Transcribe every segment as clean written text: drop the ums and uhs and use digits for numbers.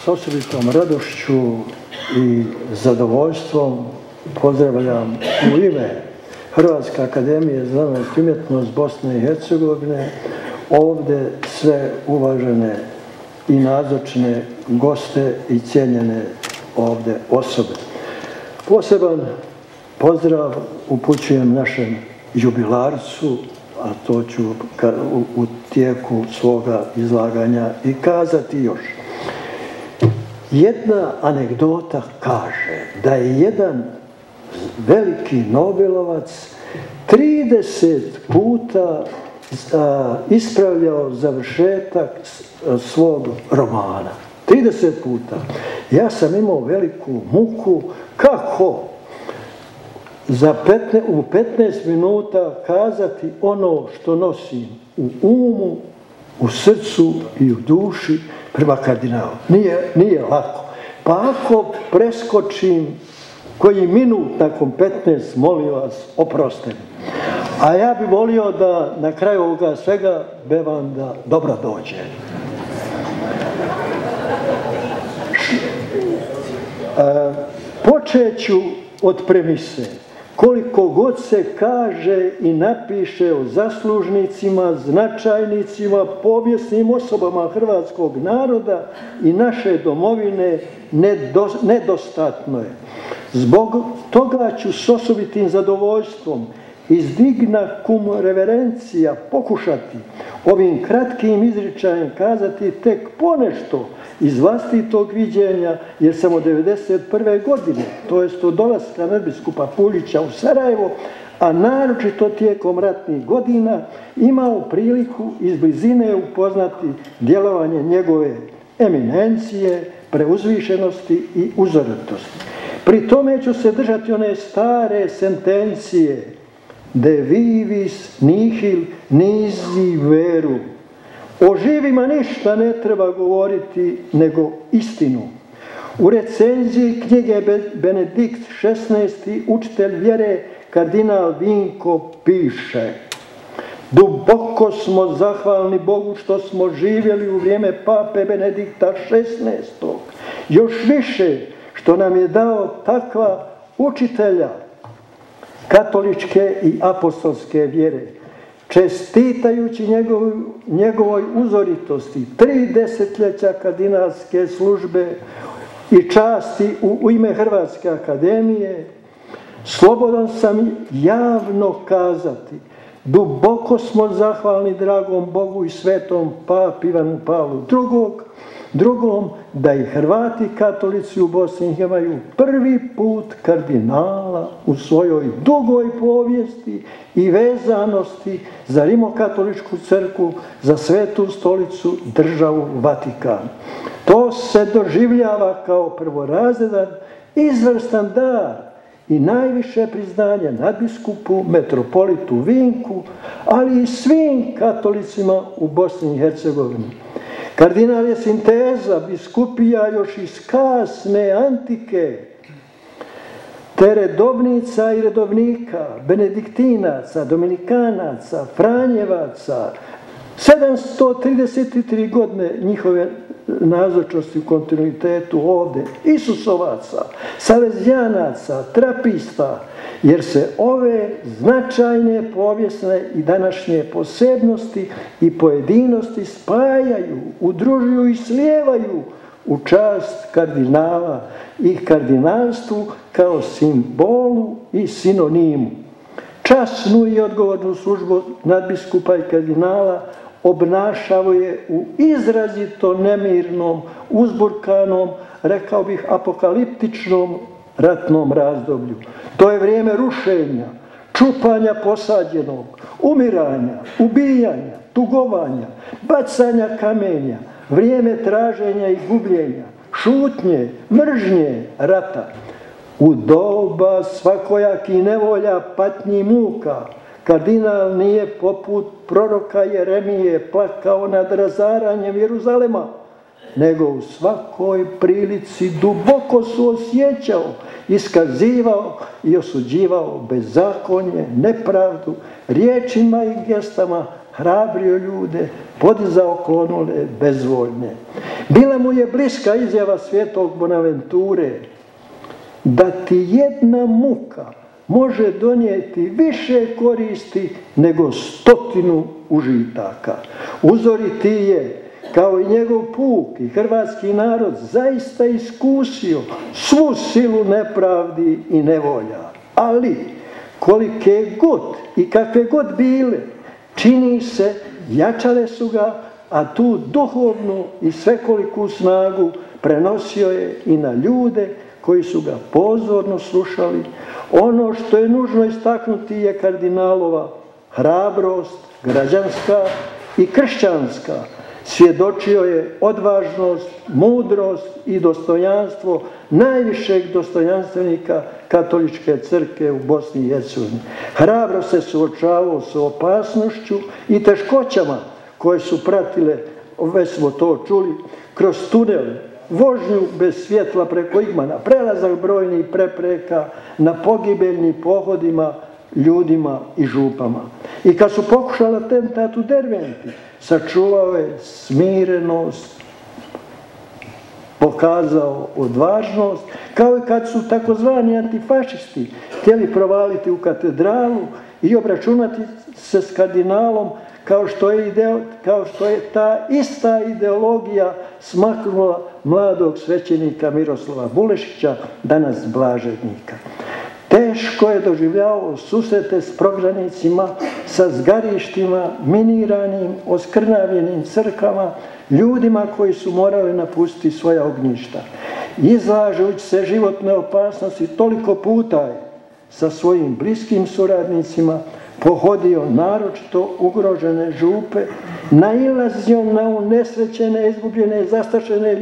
s osobitom radošću i zadovoljstvom pozdravljam u ime Hrvatske akademije znanosti i umjetnosti Bosne i Hercegovine ovdje sve uvažene i nazočne goste i cijenjene ovdje osobe. Poseban pozdrav upućujem našem jubilarcu, a to ću u tijeku svoga izlaganja i kazati još. Jedna anegdota kaže da je jedan veliki Nobelovac 30 puta ispravljao završetak svog romana. 30 puta. Ja sam imao veliku muku kako u 15 minuta kazati ono što nosim u umu, u srcu i u duši prema kardinalu. Nije lako. Pa ako preskočim koji minut nakon 15, molim vas, oprostite. A ja bih volio da na kraju ovoga svega bevam da dobro dođe. Počet ću od premise. Koliko god se kaže i napiše o zaslužnicima, značajnicima, povijesnim osobama hrvatskog naroda i naše domovine, nedostatno je. Zbog toga ću s osobitim zadovoljstvom iz digna cum reverencija pokušati ovim kratkim izričajem kazati tek ponešto iz vlastitog viđenja, jer sam od 1991. godine, to jest od dolaska nadbiskupa Puljića u Sarajevo, a naročito tijekom ratnih godina, imao priliku iz blizine upoznati djelovanje njegove eminencije, preuzvišenosti i uzoritosti. Pri tome ću se držati one stare sentencije de vivis nihil nisi veru. O živima ništa ne treba govoriti nego istinu. U recenziji knjige Benedikt XVI. Učitelj vjere kardinal Vinko piše: duboko smo zahvalni Bogu što smo živjeli u vrijeme pape Benedikta XVI. Još više što nam je dao takva učitelja katoličke i apostolske vjere. Čestitajući njegovoj uzoritosti 3 desetljeća kardinalske službe i časti u ime Hrvatske akademije, slobodan sam javno kazati: duboko smo zahvalni dragom Bogu i svetom papi Ivanu Pavlu drugom da i Hrvati katolici u Bosni imaju prvi put kardinala u svojoj dugoj povijesti i vezanosti za Rimokatoličku crkvu, za Svetu stolicu, državu Vatikan. To se doživljava kao prvorazredan, izvrstan dar i najviše priznanje nadbiskupu, metropolitu Vinku, ali i svim katolicima u Bosni i Hercegovini. Kardinal je sinteza biskupija još iz kasne antike, te redovnica i redovnika, benediktinaca, dominikanaca, franjevaca, 733 godine njihove nazočnosti u kontinuitetu ovdje, Isusovaca, salezijanaca, trapista, jer se ove značajne povijesne i današnje posebnosti i pojedinosti spajaju, udružuju i slijevaju u čast kardinala i kardinalstvu kao simbolu i sinonimu. Časnu i odgovornu službu nadbiskupa i kardinala obnašao je u izrazito nemirnom, uzburkanom, rekao bih apokaliptičnom ratnom razdoblju. To je vrijeme rušenja, čupanja posađenog, umiranja, ubijanja, tugovanja, bacanja kamenja, vrijeme traženja i gubljenja, šutnje, mržnje, rata. U doba svakojakih nevolja, patnji, muka, kardinal nije poput proroka Jeremije plakao nad razaranjem Jeruzalema, nego u svakoj prilici duboko suosjećao, iskazivao i osuđivao bezakonje, nepravdu, riječima i gestama hrabrio ljude, podizao klonule, bezvoljne. Bila mu je bliska izjava svetog Bonaventure da ti jedna muka može donijeti više koristi nego 100 užitaka. Uzori ti je, kao i njegov puk i hrvatski narod, zaista iskusio svu silu nepravdi i nevolja. Ali, kolike god i kakve god bile, čini se, jačale su ga, a tu duhovnu i svekoliku snagu prenosio je i na ljude koji su ga pozorno slušali. Ono što je nužno istaknuti je kardinalova hrabrost, građanska i kršćanska. Svjedočio je odvažnost, mudrost i dostojanstvo najvišeg dostojanstvenika katoličke crkve u Bosni i Hercegovini. Hrabro se suočavao s opasnošću i teškoćama koje su pratile, već smo to čuli, kroz tunele, vožnju bez svjetla preko Igmana, prelazak brojnih prepreka na pogibeljnim pohodima, ljudima i župama. I kad su pokušali atentat u Derventi, sačuvao je smirenost, pokazao odvažnost, kao i kad su takozvani antifašisti htjeli provaliti u katedralu i obračunati se s kardinalom, kao što je ta ista ideologija smaknula mladog svećenika Miroslava Bulešića, danas blaženika. Teško je doživljavao susrete s prognanicima, sa zgarištima, miniranim, oskrnavljenim crkvama, ljudima koji su morali napustiti svoja ognjišta. Izlažujući se životne opasnosti, toliko puta je sa svojim bliskim suradnicima pohodio naročito ugrožene župe, nailazio na unesrećene, izgubljene, zastrašene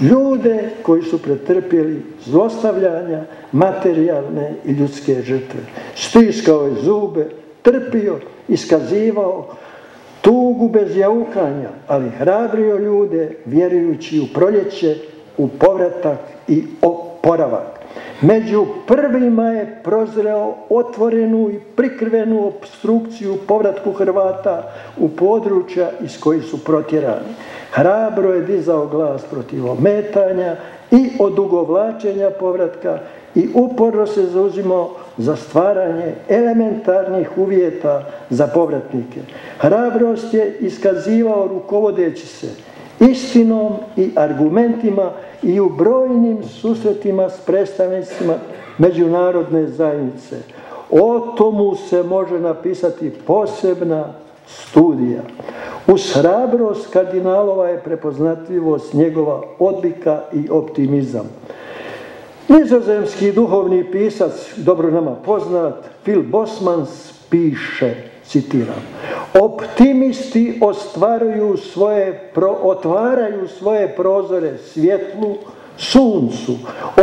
ljude koji su pretrpjeli zlostavljanja, materijalne i ljudske žrtve. Stiskao je zube, trpio, iskazivao tugu bez jaukanja, ali hrabrio ljude vjerujući u proljeće, u povratak i oporavak. Među prvima je prozreo otvorenu i prikrivenu opstrukciju povratku Hrvata u područja iz kojih su protjerani. Hrabro je dizao glas protiv ometanja i odugovlačenja povratka i uporno se zauzimao za stvaranje elementarnih uvjeta za povratnike. Hrabrost je iskazivao rukovodeći se istinom i argumentima i u brojnim susretima s predstavnicima međunarodne zajednice. O tomu se može napisati posebna studija. Uz hrabrost kardinalova je prepoznatljivost njegova odlika i optimizam. Nizozemski duhovni pisac, dobro nama poznat, Phil Bosmans, piše, citiram: optimisti otvaraju svoje prozore svjetlu, suncu.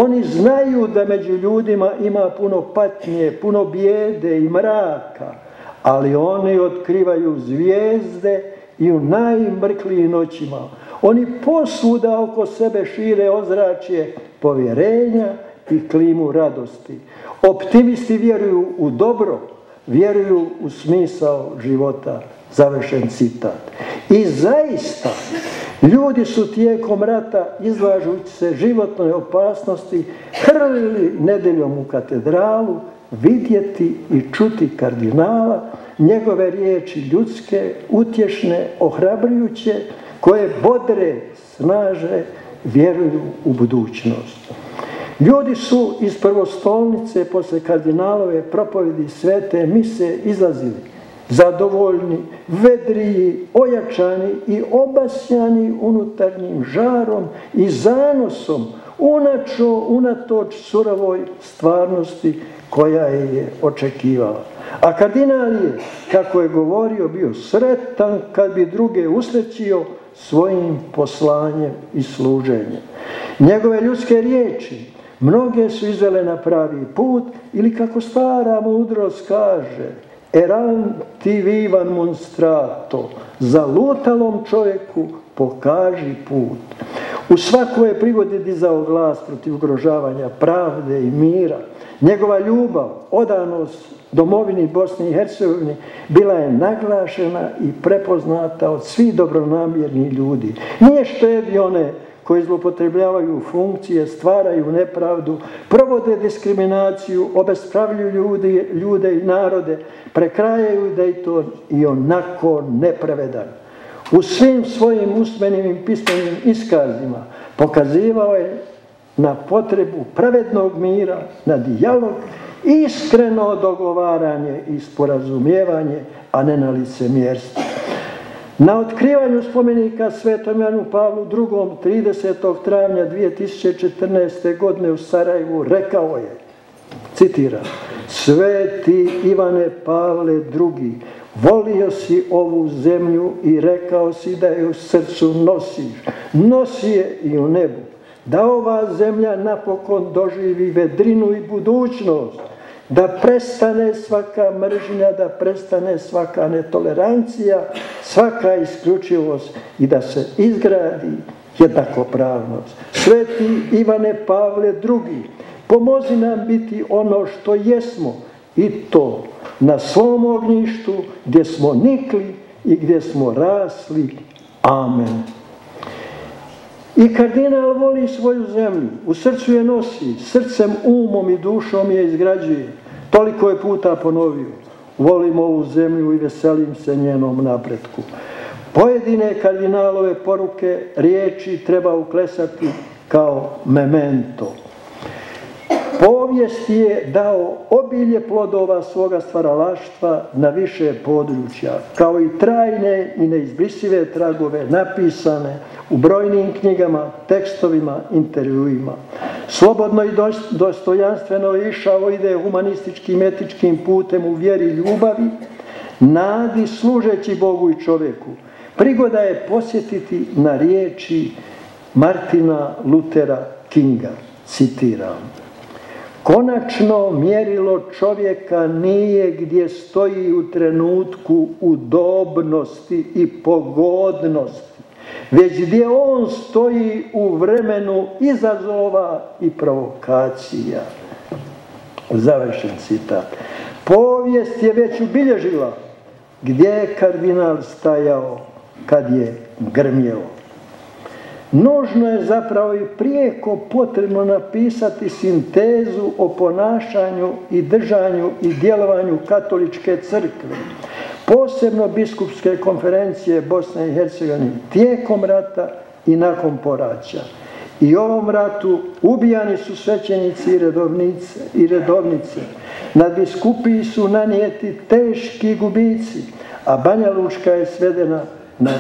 Oni znaju da među ljudima ima puno patnje, puno bijede i mraka, ali oni otkrivaju zvijezde i u najmrklijim noćima. Oni posvuda oko sebe šire ozračje povjerenja i klimu radosti. Optimisti vjeruju u dobro, vjeruju u smisao života. Završen citat. I zaista, ljudi su tijekom rata, izlažući se životnoj opasnosti, hrlili nedjeljom u katedralu, vidjeti i čuti kardinala, njegove riječi ljudske, utješne, ohrabrujuće, koje bodre, snaže, vjeruju u budućnost. Ljudi su iz prvostolnice posle kardinalove propovjedi svete mise izlazili zadovoljni, vedriji, ojačani i obasjani unutarnjim žarom i zanosom unatoč surovoj stvarnosti koja je očekivala. A kardinal je, kako je govorio, bio sretan kad bi druge usrećio svojim poslanjem i služenjem. Njegove ljudske riječi mnoge su izvele na pravi put, ili kako stara mudrost kaže, eranti vivan monstrato, zalutalom čovjeku pokaži put. U svakoj je prigodi dizao glas protiv ugrožavanja pravde i mira. Njegova ljubav, odanost domovini Bosni i Hercegovini bila je naglašena i prepoznata od svih dobronamjernih ljudi. Nije štedio one koji zloupotrebljavaju funkcije, stvaraju nepravdu, provode diskriminaciju, obespravljuju ljude i narode, prekrajaju Dejton i onako nepravedan. U svim svojim usmenim i pismenim iskazima pokazivao je na potrebu pravednog mira, na dijalog, iskreno dogovaranje i sporazumijevanje, a ne na licemjerstvo. Na otkrivanju spomenika Svetom Janu Pavlu II. 30. travnja 2014. godine u Sarajevu rekao je, citiram, Sveti Ivane Pavle II. Volio si ovu zemlju i rekao si da je u srcu nosiš, nosi je i u nebu, da ova zemlja napokon doživi vedrinu i budućnost, da prestane svaka mržnja, da prestane svaka netolerancija, svaka isključivost i da se izgradi jednakopravnost. Sveti Ivane Pavle II, pomozi nam biti ono što jesmo i to na svom ognjištu gdje smo nikli i gdje smo rasli. Amen. I kardinal voli svoju zemlju, u srcu je nosi, srcem, umom i dušom je izgrađuje. Toliko je puta ponovio, volim ovu zemlju i veselim se njenom napretku. Pojedine kardinalove poruke, riječi treba uklesati kao memento. Povijest je dao obilje plodova svoga stvaralaštva na više područja, kao i trajne i neizbrisive tragove napisane u brojnim knjigama, tekstovima, intervjuima. Slobodno i dostojanstveno ide humanističkim, etičkim putem u vjeri ljubavi, nadi služeći Bogu i čovjeku. Prigoda je posjetiti na riječi Martina Luthera Kinga, citiram. Konačno mjerilo čovjeka nije gdje stoji u trenutku udobnosti i pogodnosti, već gdje on stoji u vremenu izazova i provokacija. Završen citat. Povijest je već ubilježila gdje je kardinal stajao kad je grmjelo. Nužno je zapravo i prijeko potrebno napisati sintezu o ponašanju i držanju i djelovanju katoličke crkve, posebno biskupske konferencije Bosne i Hercegovine tijekom rata i nakon poraća. I u ovom ratu ubijani su svećenici i redovnice, nad biskupiji su nanijeti teški gubici, a Banja Lučka je svedena na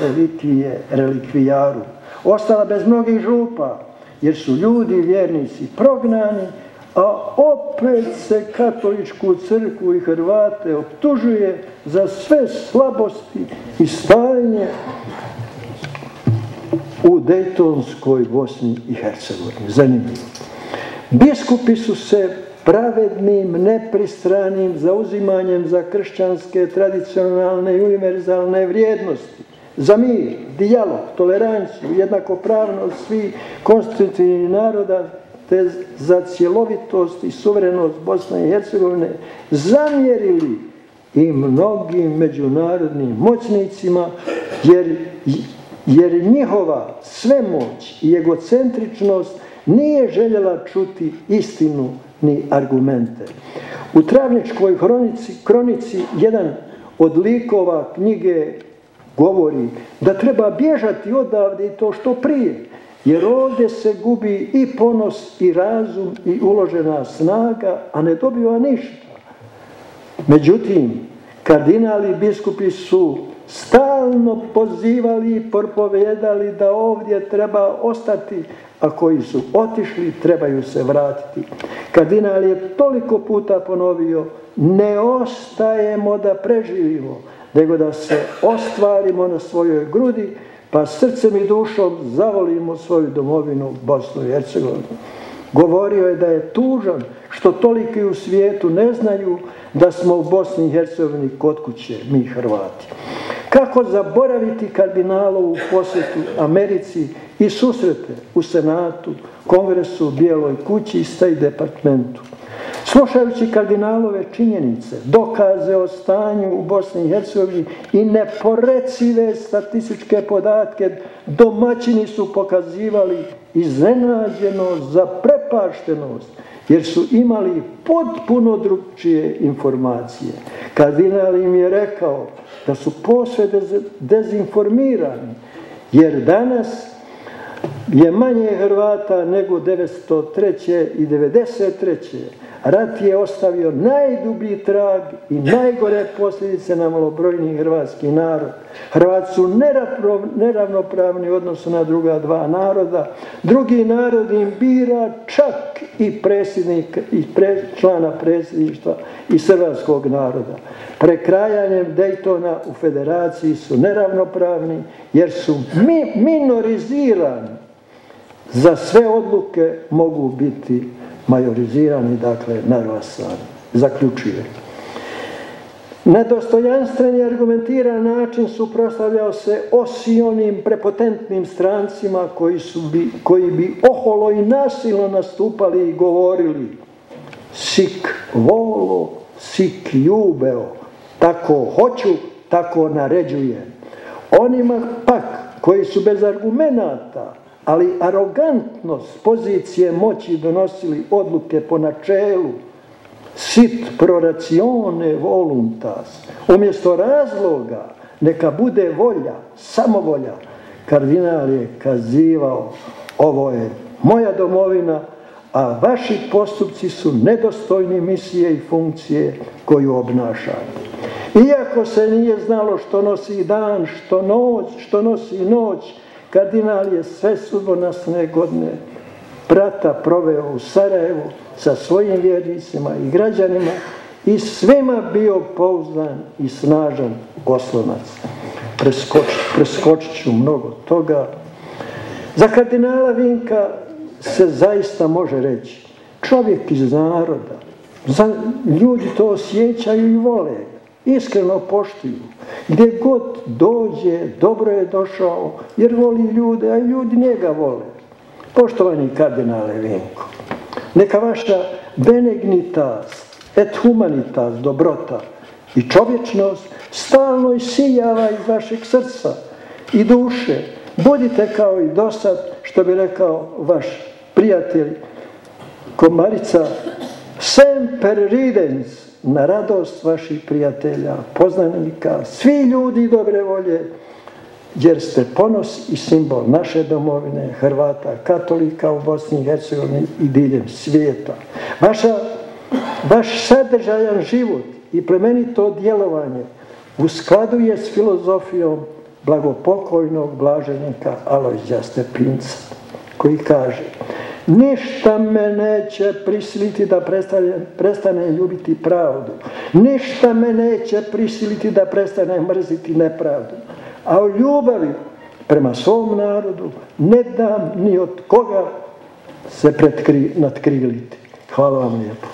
relikvijaru. Ostala bez mnogih župa, jer su ljudi vjernici prognani, a opet se katoličku crkvu i Hrvate optužuje za sve slabosti i stanje u Dejtonskoj Bosni i Hercegovini. Zanimljivo. Biskupi su se pravednim, nepristranim zauzimanjem za kršćanske, tradicionalne i univerzalne vrijednosti, za mir, dijalog, toleranciju, jednakopravnost svih konstitutivnih naroda, te za cjelovitost i suverenost Bosne i Hercegovine zamjerili i mnogim međunarodnim moćnicima, jer njihova svemoć i egocentričnost nije željela čuti istinu ni argumente. U Travničkoj kronici jedan od likova knjige govori da treba bježati odavde i to što prije, jer ovdje se gubi i ponos i razum i uložena snaga, a ne dobiva ništa. Međutim, kardinali i biskupi su stalno pozivali i propovijedali da ovdje treba ostati, a koji su otišli trebaju se vratiti. Kardinal je toliko puta ponovio, ne ostajemo da preživimo, nego da se ostvarimo na svojoj grudi, pa srcem i dušom zavolimo svoju domovinu Bosnu i Hercegovinu. Govorio je da je tužan što toliki u svijetu ne znaju da smo u Bosni i Hercegovini kod kuće, mi Hrvati. Kako zaboraviti kardinalovu posjetu Americi i susrete u Senatu, Kongresu, Bijeloj kući i State Departmentu. Slušajući kardinalove činjenice, dokaze o stanju u Bosni i Hercegovini i neporecive statističke podatke, domaćini su pokazivali iznenađenost, zaprepaštenost, jer su imali potpuno drugčije informacije. Kardinal im je rekao da su posve dezinformirani, jer danas je manje Hrvata nego 1903. i 1993. Rat je ostavio najdublji trag i najgore posljedice na malobrojni hrvatski narod. Hrvati su neravnopravni u odnosu na druga dva naroda. Drugi narod im bira čak i predsjednika i člana predsjedništva iz hrvatskog naroda. Prekrajanjem Daytona u federaciji su neravnopravni jer su minorizirani. Za sve odluke mogu biti majorizirani, dakle naglasani. Zaključuje. Na dostojanstven i argumentiran način suprotstavljao se onim prepotentnim strancima koji bi oholo i nasilno nastupali i govorili sic volo, sic jubeo, tako hoću, tako naređujem. Onima pak koji su bez argumenata, ali arogantno s pozicije moći donosili odluke po načelu sit pro ratione voluntas, umjesto razloga neka bude volja, samovolja. Kardinal je kazivao, ovo je moja domovina, a vaši postupci su nedostojni misije i funkcije koju obnašate. Iako se nije znalo što nosi dan, što nosi noć, kardinal je sve sudbonosne godine brata proveo u Sarajevu sa svojim vjernicima i građanima i svima bio pouzdan i snažan oslonac. Preskočit ću mnogo toga. Za kardinala Vinka se zaista može reći čovjek iz naroda. Ljudi to osjećaju i vole, iskreno poštuju. Gdje god dođe, dobro je došao, jer voli ljude, a ljudi njega vole. Poštovani kardinale Vinko, neka vaša benignitas, et humanitas, dobrota i čovječnost stalno isijava iz vašeg srca i duše. Budite kao i dosad, što bi rekao vaš prijatelj Komarica, semper ridens, na radost vaših prijatelja, poznanika, svi ljudi dobre volje, jer ste ponos i simbol naše domovine, Hrvata, katolika u Bosni i Hercegovini i diljem svijeta. Vaš sadržajan život i plemenito djelovanje u skladu je s filozofijom blagopokojnog blaženika Alojzija Stepinca, koji kaže: ništa me neće prisiliti da prestane ljubiti pravdu. Ništa me neće prisiliti da prestane mrziti nepravdu. A o ljubavi prema svom narodu ne dam ni od koga se natkriliti. Hvala vam lijepo.